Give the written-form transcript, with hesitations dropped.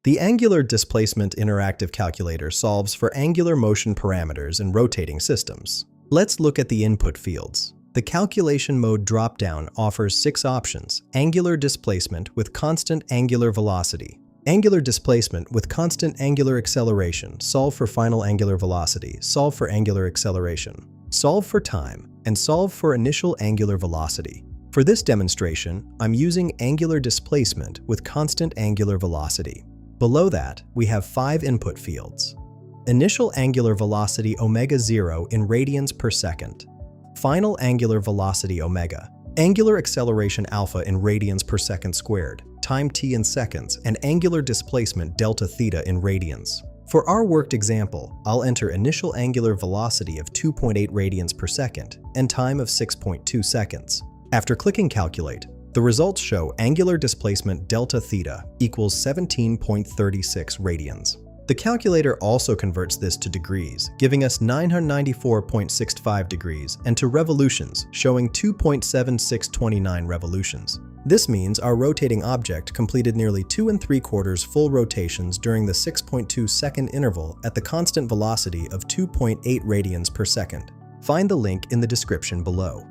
The Angular Displacement Interactive Calculator solves for angular motion parameters in rotating systems. Let's look at the input fields. The calculation mode dropdown offers 6 options: angular displacement with constant angular velocity, angular displacement with constant angular acceleration, solve for final angular velocity, solve for angular acceleration, solve for time, and solve for initial angular velocity. For this demonstration, I'm using angular displacement with constant angular velocity. Below that, we have 5 input fields. Initial angular velocity omega 0 in radians per second. Final angular velocity omega. Angular acceleration alpha in radians per second squared. Time t in seconds, and angular displacement delta theta in radians. For our worked example, I'll enter initial angular velocity of 2.8 radians per second and time of 6.2 seconds. After clicking Calculate, the results show angular displacement delta theta equals 17.36 radians. The calculator also converts this to degrees, giving us 994.65 degrees, and to revolutions, showing 2.7629 revolutions. This means our rotating object completed nearly 2 3/4 full rotations during the 6.2 second interval at the constant velocity of 2.8 radians per second. Find the link in the description below.